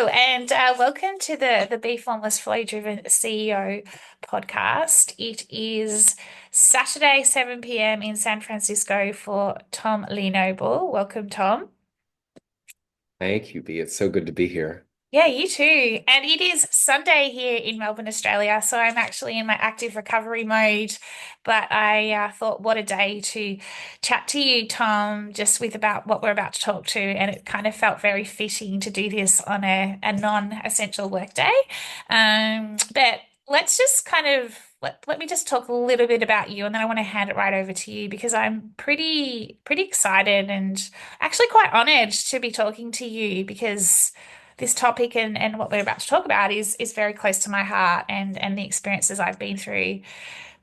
and welcome to the Bee Formless Flow Driven CEO podcast. It is Saturday, 7 p.m. in San Francisco for Tom LeNoble. Welcome, Tom. Thank you, B. It's so good to be here. Yeah, you too. And it is Sunday here in Melbourne, Australia. So I'm actually in my active recovery mode. But I thought, what a day to chat to you, Tom, just with about what we're about to talk to. And it kind of felt very fitting to do this on a non-essential work day. But let's just kind of let me just talk a little bit about you, and then I want to hand it right over to you because I'm pretty excited and actually quite honored to be talking to you because this topic and what we're about to talk about is very close to my heart and the experiences I've been through.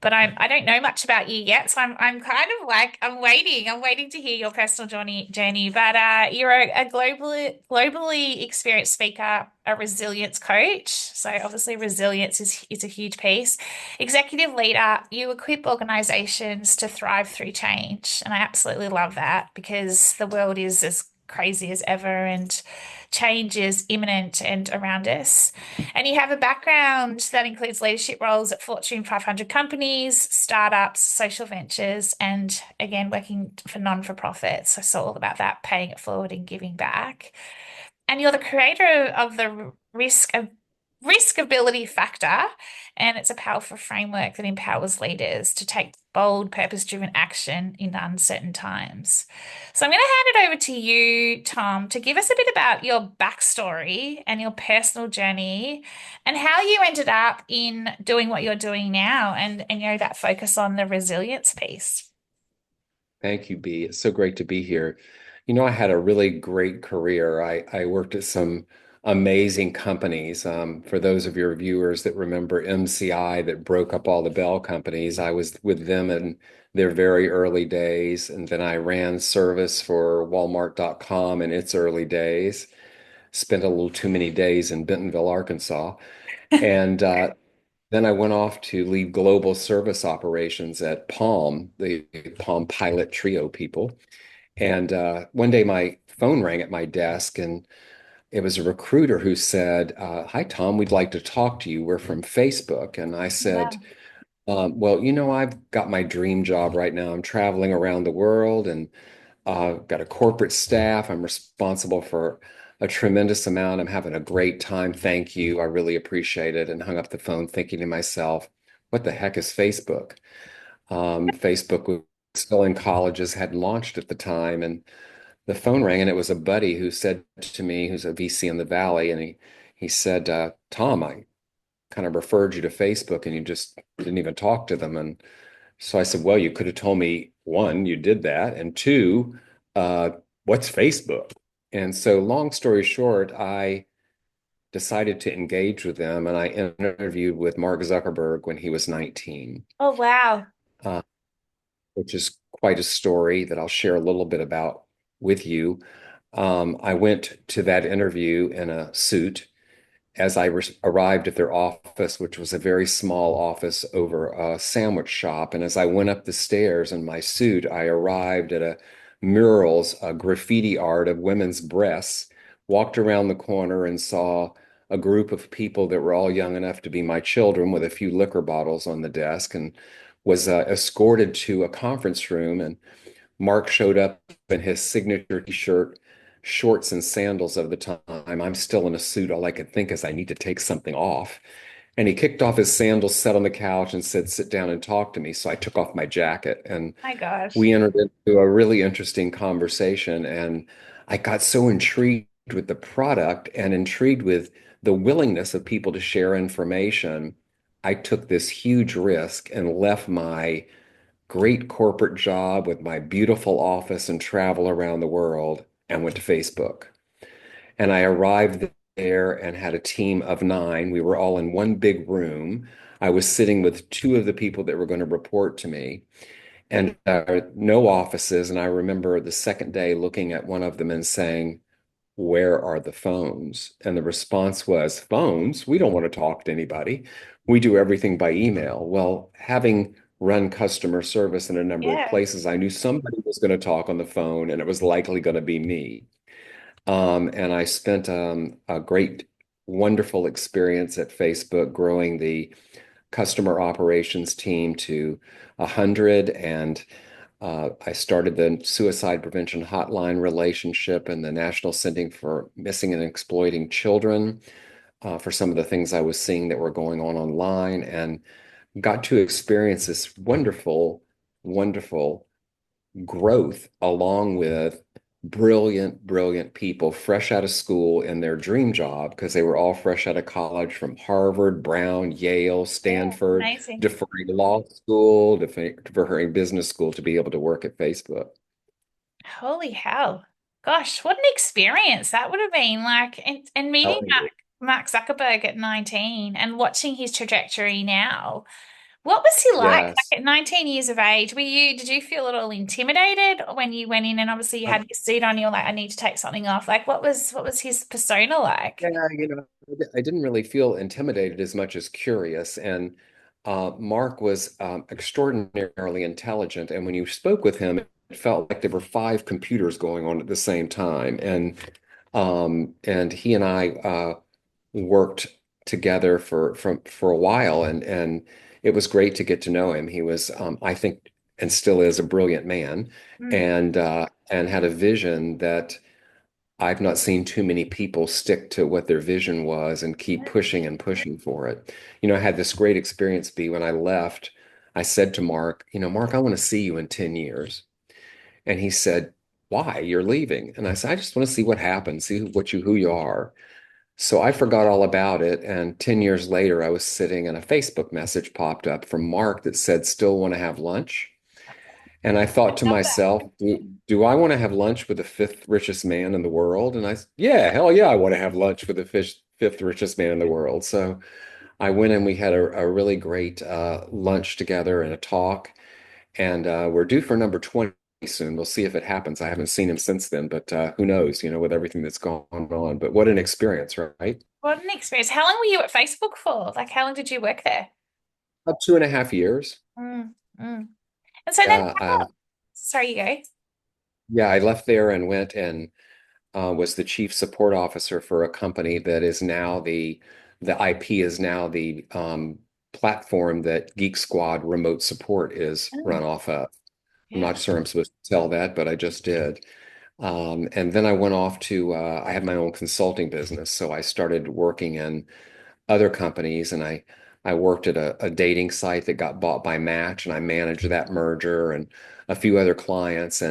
But I don't know much about you yet, so I'm kind of like I'm waiting to hear your personal journey. But you're a globally experienced speaker, a resilience coach. So obviously resilience is a huge piece. Executive leader, you equip organizations to thrive through change, and I absolutely love that because the world is as crazy as ever and change is imminent and around us. And you have a background that includes leadership roles at Fortune 500 companies, startups, social ventures, and again, working for non-for-profits. I saw all about that, paying it forward and giving back. And you're the creator of the riskability factor, and it's a powerful framework that empowers leaders to take bold, purpose-driven action in uncertain times. So I'm going to hand it over to you, Tom, to give us a bit about your backstory and your personal journey and how you ended up in doing what you're doing now and that focus on the resilience piece. Thank you, B. It's so great to be here. I had a really great career. I worked at some amazing companies. For those of your viewers that remember MCI that broke up all the Bell companies, I was with them in their very early days. And then I ran service for Walmart.com in its early days. Spent a little too many days in Bentonville, Arkansas. And then I went off to lead global service operations at Palm, the Palm Pilot Trio people. And one day my phone rang at my desk, and it was a recruiter who said, "Hi, Tom, we'd like to talk to you. We're from Facebook." And I said, Wow. "Well, I've got my dream job right now. I'm traveling around the world and got a corporate staff. I'm responsible for a tremendous amount. I'm having a great time. Thank you. I really appreciate it." And hung up the phone thinking to myself, what the heck is Facebook? Facebook was still in colleges, hadn't launched at the time. And the phone rang, and it was a buddy who said to me, who's a VC in the Valley, and he said, "Tom, I kind of referred you to Facebook and you just didn't even talk to them." And so I said, "Well, you could have told me, one, you did that, and two, uh, what's Facebook?" And so, long story short, I decided to engage with them, and I interviewed with Mark Zuckerberg when he was 19, Oh, wow. uh, which is quite a story that I'll share a little bit about with you. I went to that interview in a suit as I arrived at their office, which was a very small office over a sandwich shop. And as I went up the stairs in my suit, I arrived at a murals, a graffiti art of women's breasts, walked around the corner and saw a group of people that were all young enough to be my children with a few liquor bottles on the desk, and was escorted to a conference room. And Mark showed up in his signature t-shirt, shorts and sandals of the time. I'm still in a suit. All I could think is I need to take something off. And he kicked off his sandals, sat on the couch, and said, "Sit down and talk to me." So I took off my jacket, and My gosh. we entered into a really interesting conversation. And I got so intrigued with the product and intrigued with the willingness of people to share information. I took this huge risk and left my great corporate job with my beautiful office and travel around the world and went to Facebook. And I arrived there and had a team of nine. We were all in one big room. I was sitting with two of the people that were going to report to me, and no offices. And I remember the second day looking at one of them and saying, "Where are the phones?" And the response was, "Phones? We don't want to talk to anybody. We do everything by email." Well, having run customer service in a number of Yeah. places, I knew somebody was going to talk on the phone, and it was likely going to be me. And I spent a great wonderful experience at Facebook, growing the customer operations team to 100. And I started the suicide prevention hotline relationship and the National Center for Missing and Exploiting Children for some of the things I was seeing that were going on online, and got to experience this wonderful, wonderful growth along with brilliant, brilliant people fresh out of school in their dream job because they were all fresh out of college from Harvard, Brown, Yale, Yeah, Stanford, amazing. deferring law school, deferring business school to be able to work at Facebook. Holy hell. Gosh, what an experience that would have been like. And meeting Telling you. Mark Zuckerberg at 19 and watching his trajectory now. What was he like? Yes. Like at 19 years of age, did you feel at all intimidated when you went in and obviously you had your suit on, you're like, I need to take something off. Like what was his persona like? Yeah, I didn't really feel intimidated as much as curious. And Mark was extraordinarily intelligent. And when you spoke with him, it felt like there were five computers going on at the same time. And he and I worked together for a while, and it was great to get to know him. He was, I think, and still is a brilliant man, Mm, and had a vision that I've not seen too many people stick to what their vision was and keep pushing and pushing for it. I had this great experience, B, when I left. I said to Mark, Mark, I want to see you in 10 years. And he said, why? You're leaving. And I said, I just want to see what happens, see who you are. So I forgot all about it. And 10 years later, I was sitting and a Facebook message popped up from Mark that said, still want to have lunch? And I I thought to love that. myself, do I want to have lunch with the fifth richest man in the world? And yeah, hell yeah, I want to have lunch with the fifth richest man in the world. So I went and we had a really great lunch together and a talk. And we're due for number 20 soon. We'll see if it happens. I haven't seen him since then, but who knows, with everything that's gone on. But what an experience, right? What an experience. How long were you at Facebook for? Like how long did you work there? About 2.5 years. Mm, mm. And so then, Yeah, sorry, you go. yeah, I left there and went and was the chief support officer for a company that is now the IP is now the platform that Geek Squad remote support is run Mm, off of. I'm yeah. not sure I'm supposed to tell that, but I just did. And then I went off to I had my own consulting business, so I started working in other companies, and I worked at a dating site that got bought by Match, and I managed that merger and a few other clients,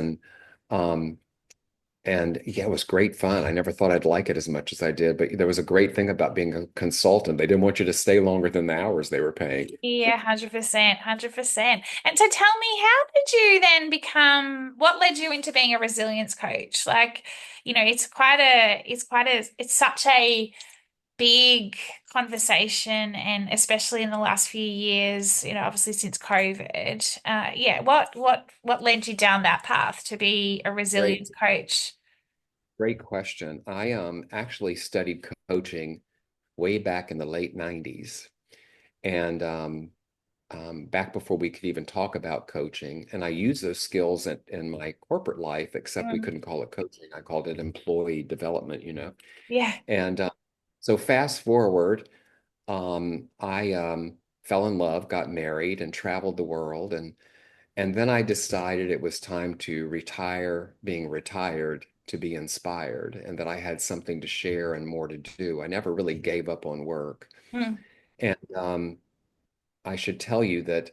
um, and yeah, it was great fun. I never thought I'd like it as much as I did, but there was a great thing about being a consultant. They didn't want you to stay longer than the hours they were paying. Yeah, 100%, 100%. And so tell me, how did you then what led you into being a resilience coach? Like, it's such a big conversation, and especially in the last few years, obviously since COVID. Yeah, what led you down that path to be a Great, resilience coach? great question. I actually studied coaching way back in the late 90s, and back before we could even talk about coaching. And I used those skills in my corporate life, except we Mm, couldn't call it coaching. I called it employee development. yeah. And so fast forward, I fell in love, got married, and traveled the world. And then I decided it was time to retire, being retired, to be inspired, and that I had something to share and more to do. I never really gave up on work. Mm, And I should tell you that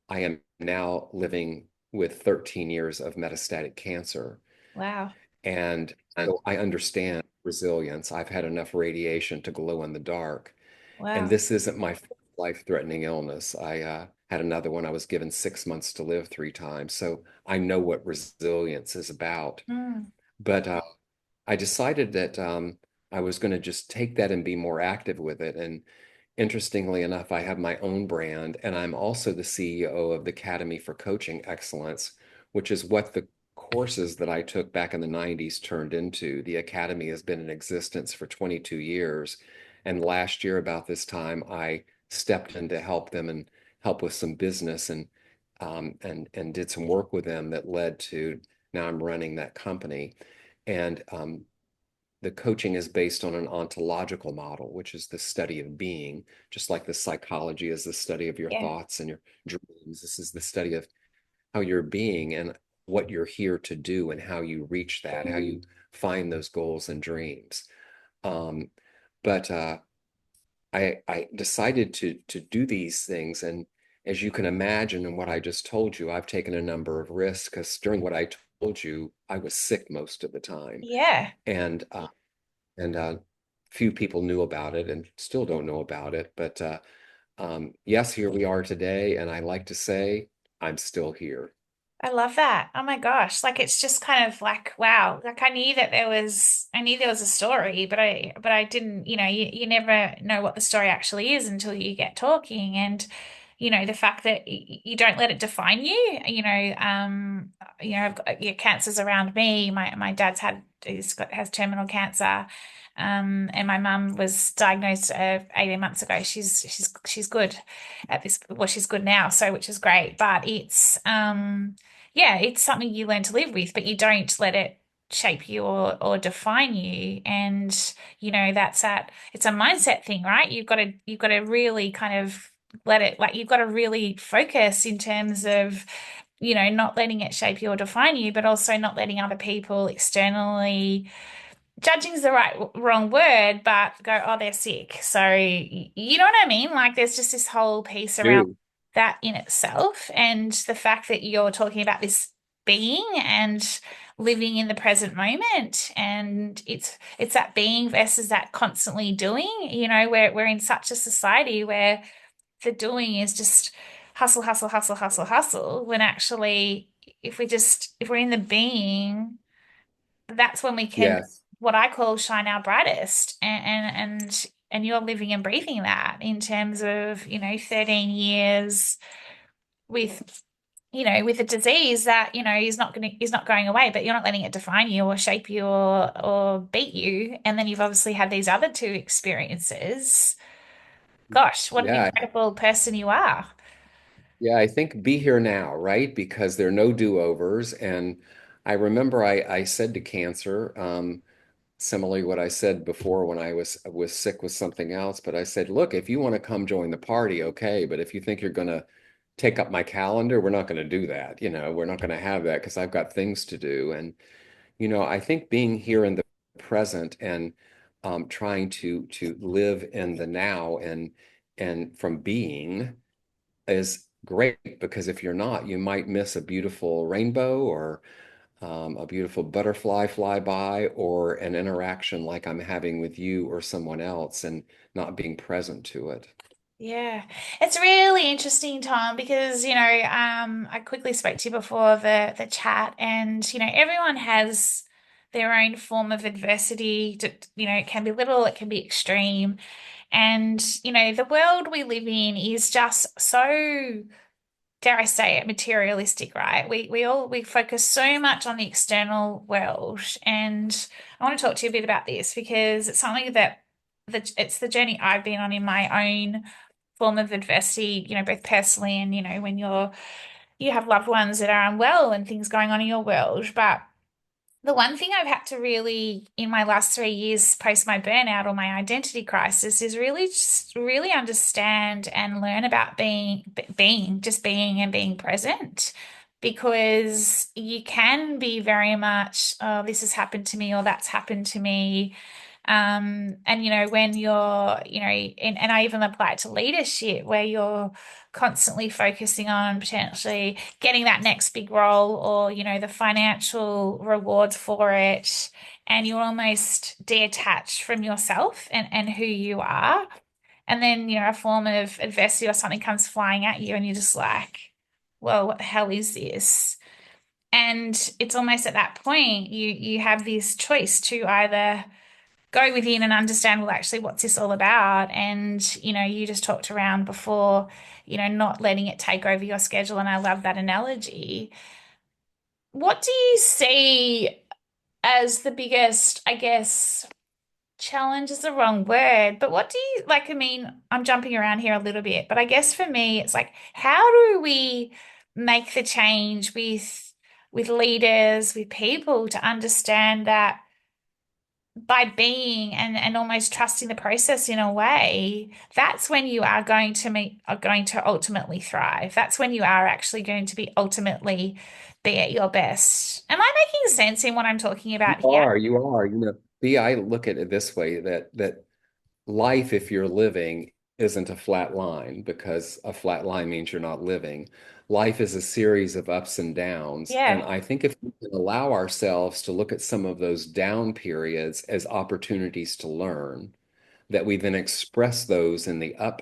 I am now living with 13 years of metastatic cancer. wow. And so I understand resilience. I've had enough radiation to glow in the dark. And Wow. this isn't my life-threatening illness. I had another one. I was given 6 months to live 3 times. So I know what resilience is about. Mm, But I decided that I was going to just take that and be more active with it. And interestingly enough, I have my own brand, and I'm also the CEO of the Academy for Coaching Excellence, which is what the courses that I took back in the 90s turned into. The Academy has been in existence for 22 years. And last year, about this time, I stepped in to help them and help with some business and did some work with them that led to now I'm running that company. And the coaching is based on an ontological model, which is the study of being, just like the psychology is the study of your Yeah. thoughts and your dreams. This is the study of how you're being and what you're here to do and how you reach that, how you find those goals and dreams. Um, but I decided to do these things, and as you can imagine, and what I just told you, I've taken a number of risks because during what I told you, I was sick most of the time, Yeah. and few people knew about it, and still don't know about it. But yes, here we are today, and I like to say I'm still here. I love that. Oh my gosh. Like it's just kind of like, wow. Like I knew there was a story, but I didn't, you never know what the story actually is until you get talking. And, the fact that you don't let it define you, I've got your cancers around me. My dad's has terminal cancer. And my mum was diagnosed 18 months ago. She's good at this. Well, she's good now, so which is great. But yeah, it's something you learn to live with, but you don't let it shape you or define you. And it's a mindset thing, right? You've got to really kind of let it like you've got to really focus in terms of not letting it shape you or define you, but also not letting other people externally judging is the wrong word, but go, oh, they're sick. So you know what I mean? Like there's just this whole piece around Do. that in itself, and the fact that you're talking about this being and living in the present moment, and it's that being versus that constantly doing. We're in such a society where the doing is just hustle, hustle, hustle, hustle, hustle, when actually if we're in the being, that's when we can Yes. what I call shine our brightest, and you're living and breathing that in terms of 13 years with with a disease that is not going away, but you're not letting it define you or shape you or beat you. And then you've obviously had these other two experiences. Gosh, what an Yeah. incredible person you are. Yeah, I think be here now, right? Because there are no do-overs. And I remember I said to cancer, similarly what I said before when I was sick with something else, but I said, look, if you want to come join the party, okay. But if you think you're going to take up my calendar, we're not going to do that. We're not going to have that because I've got things to do. And, I think being here in the present and trying to live in the now and from being is great because if you're not, you might miss a beautiful rainbow or a beautiful butterfly fly by or an interaction like I'm having with you or someone else and not being present to it. Yeah, it's really interesting, Tom, because I quickly spoke to you before the chat, and everyone has their own form of adversity. It can be little, it can be extreme, and the world we live in is just so, dare I say it, materialistic, right? We focus so much on the external world, and I want to talk to you a bit about this because it's something it's the journey I've been on in my own form of adversity, both personally and, when you have loved ones that are unwell and things going on in your world. But the one thing I've had to really, in my last 3 years post my burnout or my identity crisis, is really just really understand and learn about just being and being present. Because you can be very much, oh, this has happened to me or that's happened to me. And when you're, and I even apply it to leadership where you're constantly focusing on potentially getting that next big role or, the financial rewards for it. And you're almost detached from yourself and who you are. And then, a form of adversity or something comes flying at you and you're just like, well, what the hell is this? And it's almost at that point you have this choice to either go within and understand, well, actually, what's this all about? And, you just talked around before, not letting it take over your schedule. And I love that analogy. What do you see as the biggest, I guess, challenge is the wrong word, but what do you like? I mean, I'm jumping around here a little bit, but I guess for me, it's like, how do we make the change with leaders, with people to understand that by being and almost trusting the process in a way, that's when you are going to ultimately thrive. That's when you are actually going to be ultimately be at your best. Am I making sense in what I'm talking about here? You are, B, I look at it this way that life, if you're living, isn't a flat line because a flat line means you're not living. Life is a series of ups and downs. And Yeah. I think if we can allow ourselves to look at some of those down periods as opportunities to learn, that we then express those in the up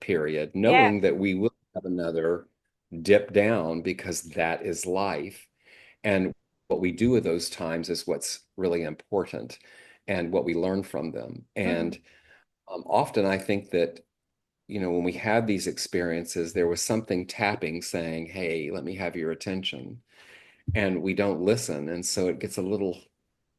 period, Yeah. knowing that we will have another dip down because that is life. And what we do with those times is what's really important and what we learn from them. Mm, And often I think that, when we have these experiences, there was something tapping saying, hey, let me have your attention. And we don't listen. And so it gets a little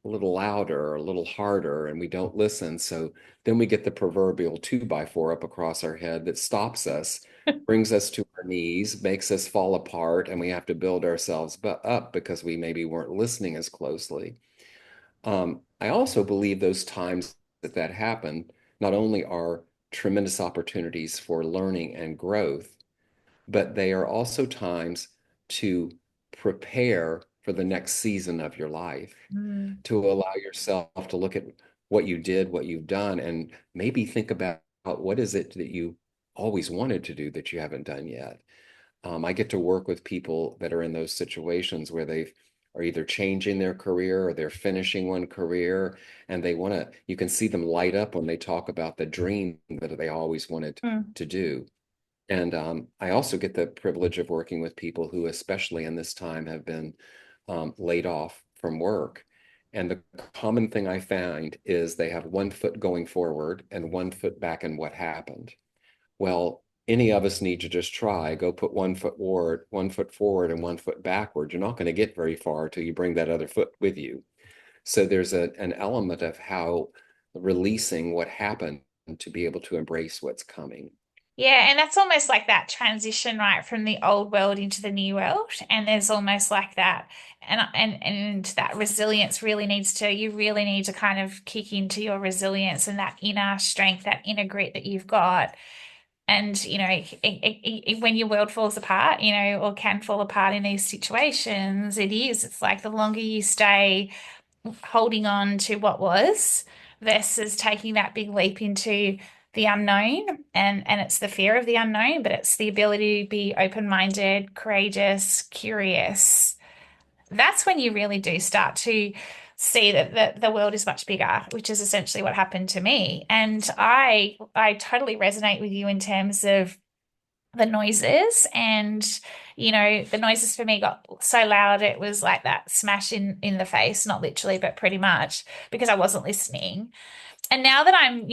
louder, a little harder, and we don't listen. So then we get the proverbial 2x4 up across our head that stops us, brings us to our knees, makes us fall apart, and we have to build ourselves up because we maybe weren't listening as closely. I also believe those times that happen not only are tremendous opportunities for learning and growth, but they are also times to prepare for the next season of your life, mm. to allow yourself to look at what you did, what you've done, and maybe think about what is it that you always wanted to do that you haven't done yet. I get to work with people that are in those situations where they are either changing their career or they're finishing one career and you can see them light up when they talk about the dream that they always wanted Mm. to do. And I also get the privilege of working with people who, especially in this time, have been laid off from work. And the common thing I find is they have one foot going forward and one foot back in what happened. Well, any of us need to just try, go put one foot forward and one foot backward. You're not going to get very far till you bring that other foot with you. So there's an element of how releasing what happened to be able to embrace what's coming. Yeah, and that's almost like that transition, right, from the old world into the new world. And there's almost like that, and that resilience really you really need to kind of kick into your resilience and that inner strength, that inner grit that you've got. And when your world falls apart, or can fall apart in these situations, it's like the longer you stay holding on to what was versus taking that big leap into the unknown, and it's the fear of the unknown, but it's the ability to be open-minded, courageous, curious. That's when you really do start to see that the world is much bigger, which is essentially what happened to me. And I totally resonate with you in terms of the noises, and the noises for me got so loud it was like that smash in the face, not literally but pretty much, because I wasn't listening. And now that I'm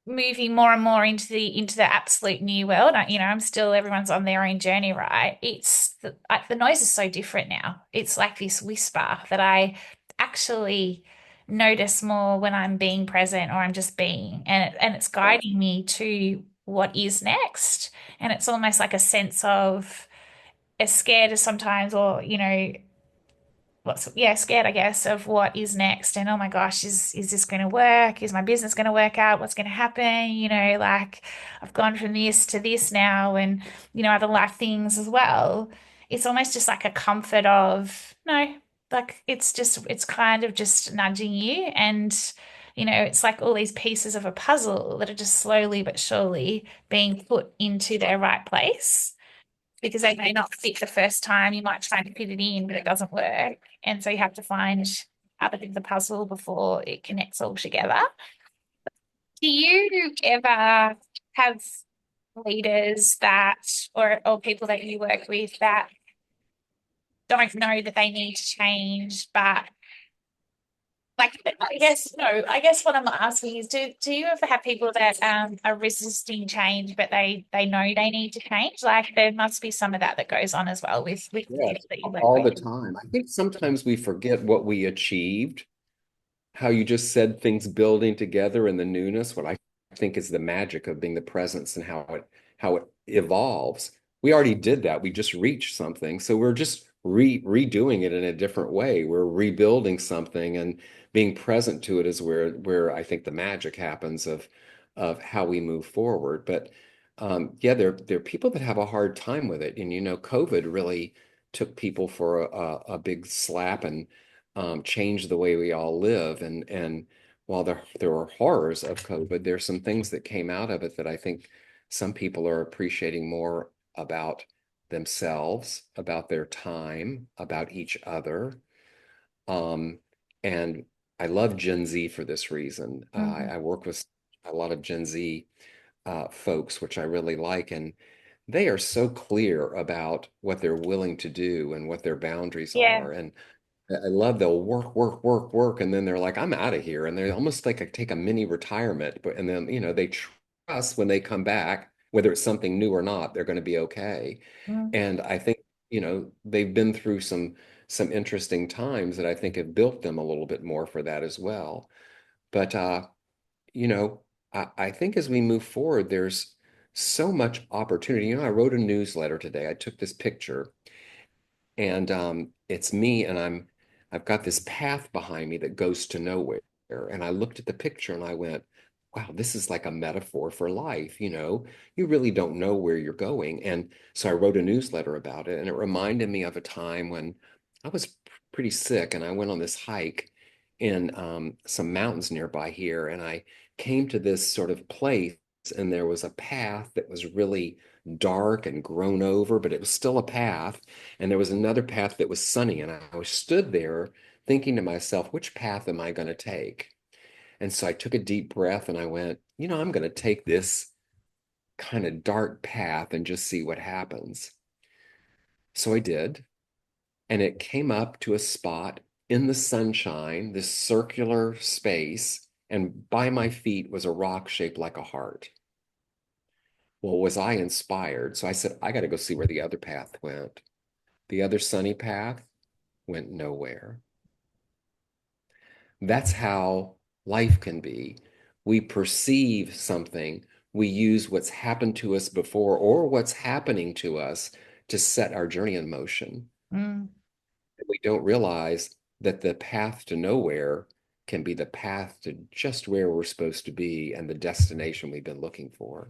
moving more and more into the absolute new world, I'm still, everyone's on their own journey, right? The noise is so different now. It's like this whisper that I actually notice more when I'm being present or I'm just being, and it's guiding me to what is next. And it's almost like a sense of as scared as sometimes, or scared, I guess, of what is next. And oh my gosh, is this going to work? Is my business going to work out? What's going to happen? Like I've gone from this to this now, and other life things as well. It's almost just like a comfort of no, like it's kind of just nudging you, and it's like all these pieces of a puzzle that are just slowly but surely being put into their right place, because they may not fit the first time. You might try to fit it in, but it doesn't work. And so you have to find other bits of the puzzle before it connects all together. Do you ever have leaders that, or people that you work with that don't know that they need to change, but like, I guess what I'm asking is, do you ever have people that are resisting change, but they know they need to change? Like there must be some of that goes on as well with Yes, leaders that you work all with. the time. I think sometimes we forget what we achieved, how you just said things building together and the newness, what I think is the magic of being the presence and how it evolves. We already did that. We just reached something. So we're just redoing it in a different way. We're rebuilding something, and being present to it is where I think the magic happens of how we move forward. But yeah, there are people that have a hard time with it, and COVID really took people for a big slap and changed the way we all live. And while there are horrors of COVID, there's some things that came out of it that I think some people are appreciating more about themselves, about their time, about each other. Um, and I love Gen Z for this reason. Mm. I work with a lot of Gen Z folks, which I really like, and they are so clear about what they're willing to do and what their boundaries Yeah. are. And I love they'll work, work, work, work, and then they're like, I'm out of here. And they're almost like take a mini retirement. But and then, they trust when they come back, whether it's something new or not, they're going to be okay. Mm. And I think, they've been through some interesting times that I think have built them a little bit more for that as well. But you know, I think as we move forward, there's so much opportunity. I wrote a newsletter today. I took this picture and it's me, and I've got this path behind me that goes to nowhere. And I looked at the picture and I went, wow, this is like a metaphor for life. You really don't know where you're going. And so I wrote a newsletter about it, and it reminded me of a time when I was pretty sick, and I went on this hike in some mountains nearby here, and I came to this sort of place, and there was a path that was really dark and grown over, but it was still a path. And there was another path that was sunny. And I was stood there thinking to myself, which path am I going to take? And so I took a deep breath and I went, I'm going to take this kind of dark path and just see what happens. So I did. And it came up to a spot in the sunshine, this circular space. And by my feet was a rock shaped like a heart. Well, was I inspired? So I said, I got to go see where the other path went. The other sunny path went nowhere. That's how life can be. We perceive something, we use what's happened to us before or what's happening to us to set our journey in motion. Mm. We don't realize that the path to nowhere can be the path to just where we're supposed to be and the destination we've been looking for.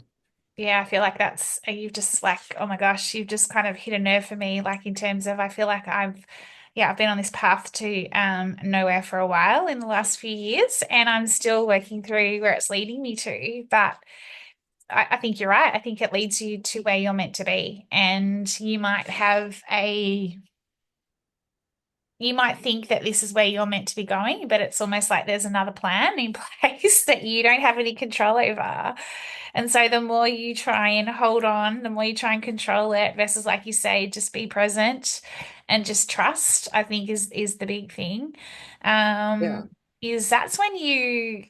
Yeah, I feel like you've just like, oh my gosh, you've just kind of hit a nerve for me, like in terms of I feel like I've been on this path to nowhere for a while in the last few years, and I'm still working through where it's leading me to. But I think you're right. I think it leads you to where you're meant to be. And you might think that this is where you're meant to be going, but it's almost like there's another plan in place that you don't have any control over. And so the more you try and hold on, the more you try and control it versus, like you say, just be present and just trust, I think is the big thing. Yeah. Is that's when you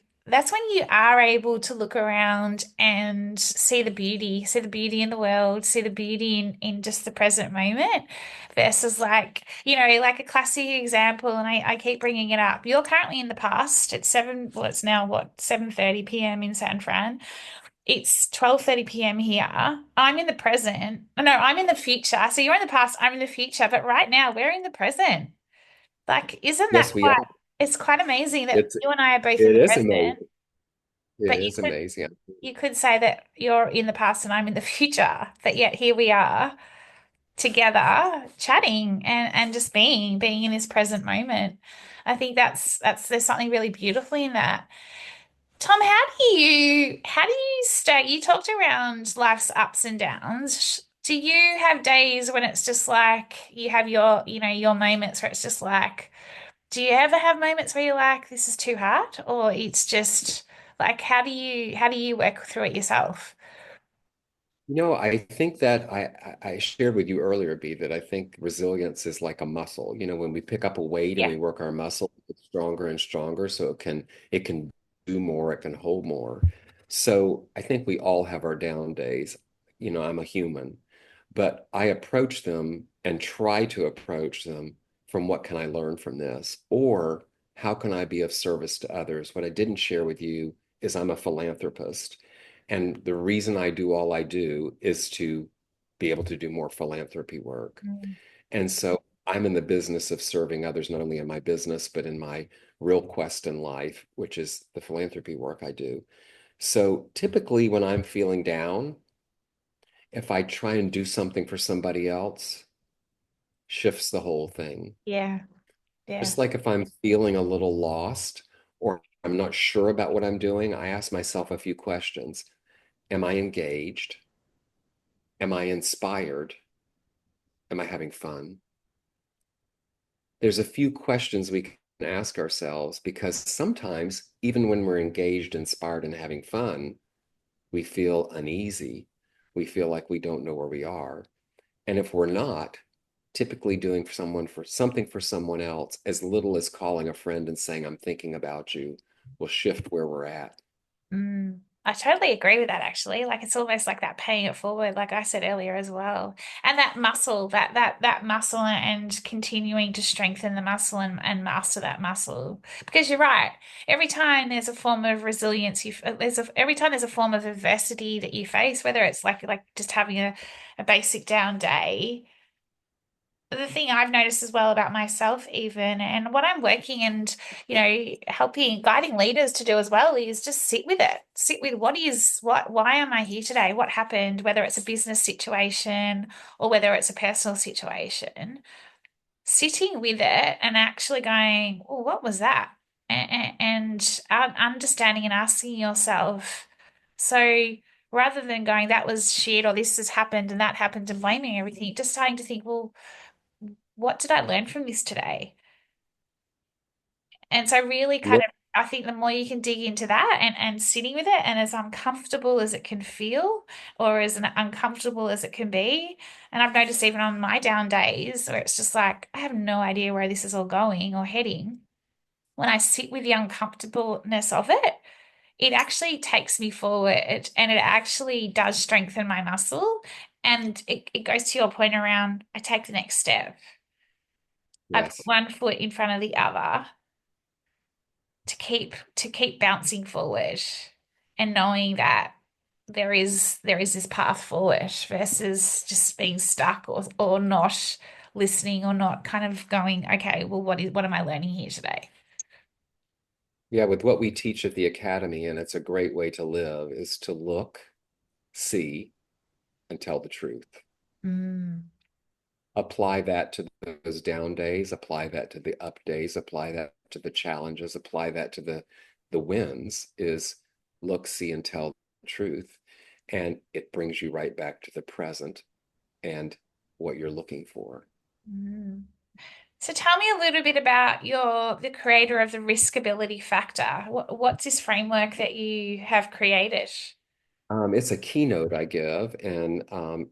are able to look around and see the beauty in the world, see the beauty in just the present moment versus like, like a classic example, and I keep bringing it up. You're currently in the past. It's well, it's now what, 7:30 p.m. in San Fran. It's 12:30 p.m. here. I'm in the present. No, I'm in the future. So you're in the past, I'm in the future, but right now we're in the present. Like, isn't that Yes, we are. it's quite amazing that It's you and I are both in it the is present, amazing. It but is amazing. you could say that you're in the past and I'm in the future, but yet here we are together chatting and just being in this present moment. I think there's something really beautifully in that. Tom, how do you stay? You talked around life's ups and downs. Do you have days when it's just like you have your moments where it's just like, do you ever have moments where you're like, this is too hard? Or it's just like, how do you work through it yourself? I think that I shared with you earlier, B, that I think resilience is like a muscle. When we pick up a weight and Yeah. we work our muscle, it's stronger and stronger, so it can do more, it can hold more. So I think we all have our down days. I'm a human, but I approach them and try to approach them from what can I learn from this, or how can I be of service to others? What I didn't share with you is I'm a philanthropist. And the reason I do all I do is to be able to do more philanthropy work. Mm. And so I'm in the business of serving others, not only in my business, but in my real quest in life, which is the philanthropy work I do. So typically, when I'm feeling down, if I try and do something for somebody else, shifts the whole thing. Yeah. Yeah. Just like if I'm feeling a little lost or I'm not sure about what I'm doing, I ask myself a few questions. Am I engaged? Am I inspired? Am I having fun? There's a few questions we can ask ourselves because sometimes, even when we're engaged, inspired, and having fun, we feel uneasy. We feel like we don't know where we are. And if we're not, typically doing for someone for something for someone else, as little as calling a friend and saying, I'm thinking about you, will shift where we're at. I totally agree with that actually. Like it's almost like that paying it forward, like I said earlier as well. And that muscle, that muscle and continuing to strengthen the muscle and master that muscle. Because you're right. Every time there's a form of resilience, every time there's a form of adversity that you face, whether it's like just having a basic down day, the thing I've noticed as well about myself, even, and what I'm working and, helping, guiding leaders to do as well is just sit with it. Sit with why am I here today? What happened, whether it's a business situation or whether it's a personal situation, sitting with it and actually going, oh, what was that? And understanding and asking yourself. So rather than going, that was shit, or this has happened and that happened and blaming everything, just starting to think, well, what did I learn from this today? And so really kind Look, of I think the more you can dig into that and sitting with it and as uncomfortable as it can feel or as uncomfortable as it can be. And I've noticed even on my down days where it's just like, I have no idea where this is all going or heading. When I sit with the uncomfortableness of it, it actually takes me forward and it actually does strengthen my muscle. And it goes to your point around I take the next step. I put yes. one foot in front of the other to keep bouncing forward and knowing that there is this path forward versus just being stuck or not listening or not kind of going, okay, well, what am I learning here today? Yeah, with what we teach at the academy, and it's a great way to live, is to look, see, and tell the truth. Mm, Apply that to those down days, apply that to the up days, apply that to the challenges, apply that to the wins is look, see, and tell the truth. And it brings you right back to the present and what you're looking for. mm. So tell me a little bit about the creator of the risk ability factor. What's this framework that you have created? It's a keynote I give, and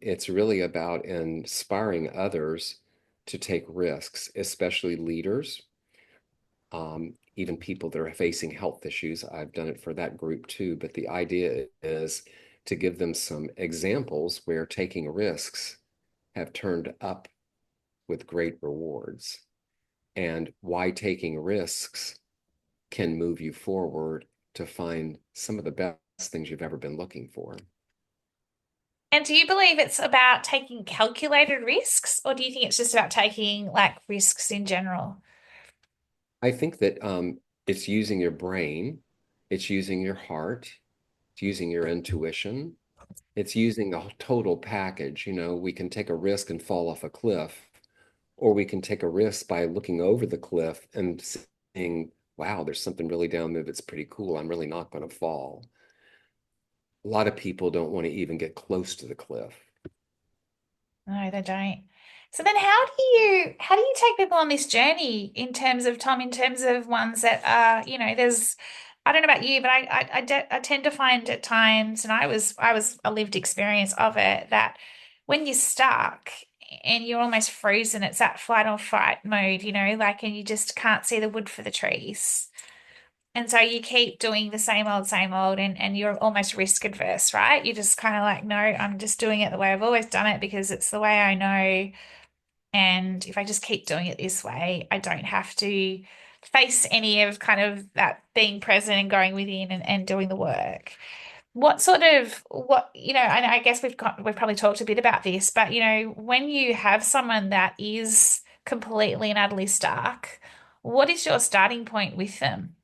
it's really about inspiring others to take risks, especially leaders, even people that are facing health issues. I've done it for that group too, but the idea is to give them some examples where taking risks have turned up with great rewards and why taking risks can move you forward to find some of the best things you've ever been looking for. And do you believe it's about taking calculated risks, or do you think it's just about taking like risks in general? I think that it's using your brain, it's using your heart, it's using your intuition, it's using a total package. You know, we can take a risk and fall off a cliff, or we can take a risk by looking over the cliff and saying, wow, there's something really down there that's pretty cool. I'm really not going to fall. A lot of people don't want to even get close to the cliff. No, they don't. So then how do you take people on this journey in terms of Tom, in terms of ones that are, there's I don't know about you, but I tend to find at times, and I was a lived experience of it, that when you're stuck and you're almost frozen, it's that flight or fight mode, like, and you just can't see the wood for the trees. And so you keep doing the same old, and you're almost risk adverse, right? You're just kind of like, no, I'm just doing it the way I've always done it because it's the way I know. And if I just keep doing it this way, I don't have to face any of kind of that being present and going within and doing the work. And I guess we've probably talked a bit about this, but when you have someone that is completely and utterly stuck, what is your starting point with them?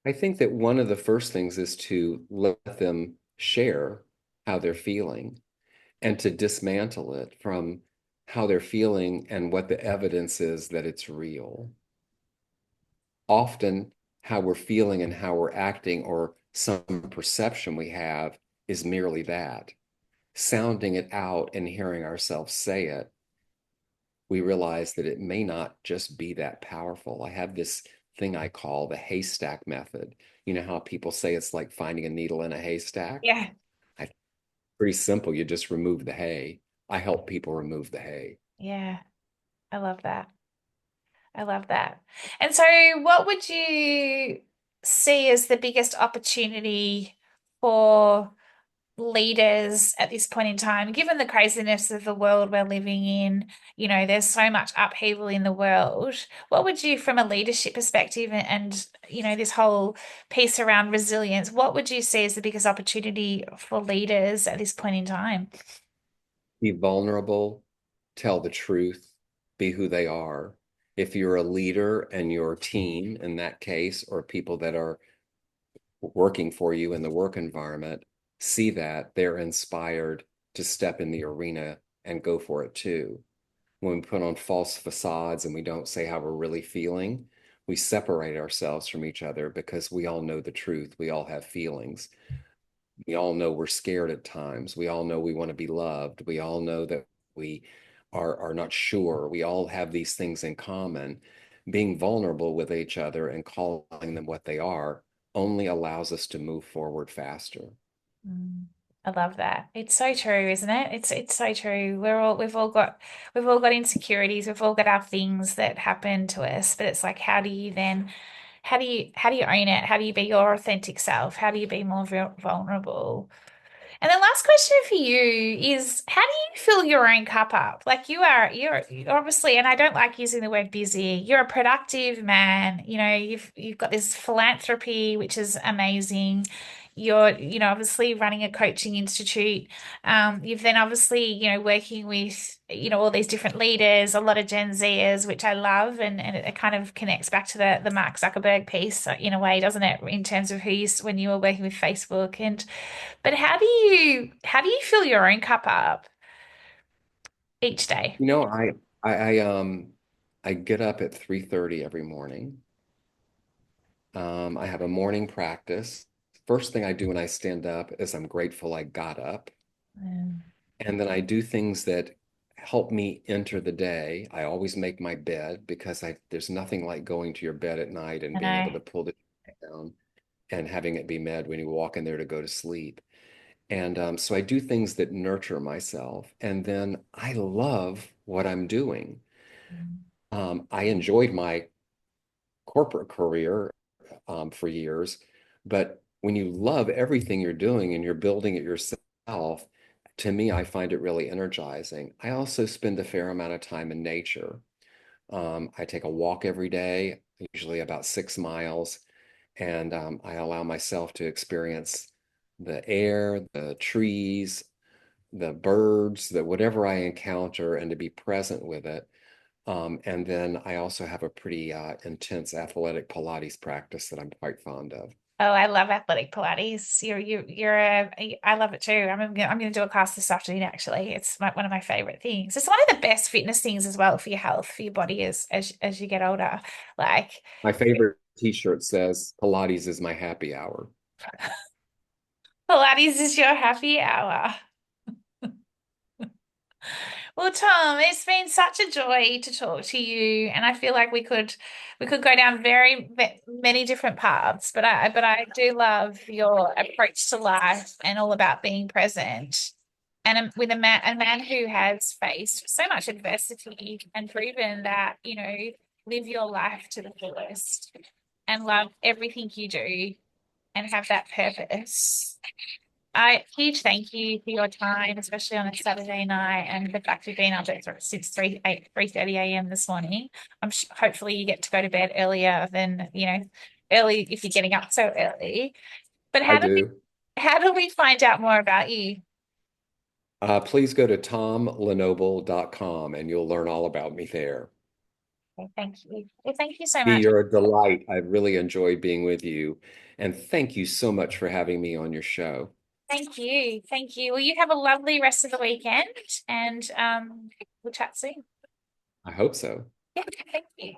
I think that one of the first things is to let them share how they're feeling and to dismantle it from how they're feeling and what the evidence is that it's real. Often, how we're feeling and how we're acting or some perception we have is merely that. Sounding it out and hearing ourselves say it, we realize that it may not just be that powerful. I have this thing I call the haystack method. You know how people say it's like finding a needle in a haystack? Yeah, I, pretty simple. You just remove the hay. I help people remove the hay. yeah, I love that. I love that. And so, what would you see as the biggest opportunity for leaders at this point in time, given the craziness of the world we're living in? There's so much upheaval in the world. What would you, from a leadership perspective, and this whole piece around resilience, what would you see as the biggest opportunity for leaders at this point in time? Be vulnerable, tell the truth, be who they are. If you're a leader and your team, in that case, or people that are working for you in the work environment, see that they're inspired to step in the arena and go for it too. When we put on false facades and we don't say how we're really feeling, we separate ourselves from each other because we all know the truth. We all have feelings. We all know we're scared at times. We all know we want to be loved. We all know that we are not sure. We all have these things in common. Being vulnerable with each other and calling them what they are only allows us to move forward faster. Mm, I love that. It's so true, isn't it? It's so true. We've all got insecurities. We've all got our things that happen to us, but it's like, how do you own it? How do you be your authentic self? How do you be more vulnerable? And the last question for you is, how do you fill your own cup up? Like you're obviously, and I don't like using the word busy. You're a productive man. You've got this philanthropy, which is amazing. You're obviously running a coaching institute. You've then obviously, working with, all these different leaders, a lot of Gen Zers, which I love, and it kind of connects back to the Mark Zuckerberg piece in a way, doesn't it? In terms of when you were working with Facebook and but how do you fill your own cup up each day? You know, I I get up at 3:30 every morning. I have a morning practice. First thing I do when I stand up is I'm grateful I got up. Mm, And then I do things that help me enter the day. I always make my bed because there's nothing like going to your bed at night and I being know. able to pull the sheet down and having it be made when you walk in there to go to sleep. And so I do things that nurture myself. And then I love what I'm doing. Mm, I enjoyed my corporate career for years. But when you love everything you're doing and you're building it yourself, to me, I find it really energizing. I also spend a fair amount of time in nature. I take a walk every day, usually about 6 miles, and I allow myself to experience the air, the trees, the birds, the whatever I encounter, and to be present with it. And then I also have a pretty intense athletic Pilates practice that I'm quite fond of. Oh, I love athletic Pilates. I love it too. I'm gonna do a class this afternoon actually. It's one of my favorite things. It's one of the best fitness things as well for your health, for your body as you get older. Like My favorite t-shirt says Pilates is my happy hour. Pilates is your happy hour. Well, Tom, it's been such a joy to talk to you, and I feel like we could go down many different paths, but I do love your approach to life and all about being present. And with a man who has faced so much adversity and proven that, live your life to the fullest and love everything you do and have that purpose. Huge thank you for your time, especially on a Saturday night, and the fact you've been up since 3:30 a.m. this morning. Hopefully you get to go to bed earlier than, early if you're getting up so early. But I how do we do. how do we find out more about you? Please go to tomlenoble.com and you'll learn all about me there. Okay, thank you. Well, thank you so Bee, much. you're a delight. I really enjoyed being with you. And thank you so much for having me on your show. Thank you. Thank you. Well, you have a lovely rest of the weekend and we'll chat soon. I hope so. Yeah, thank you.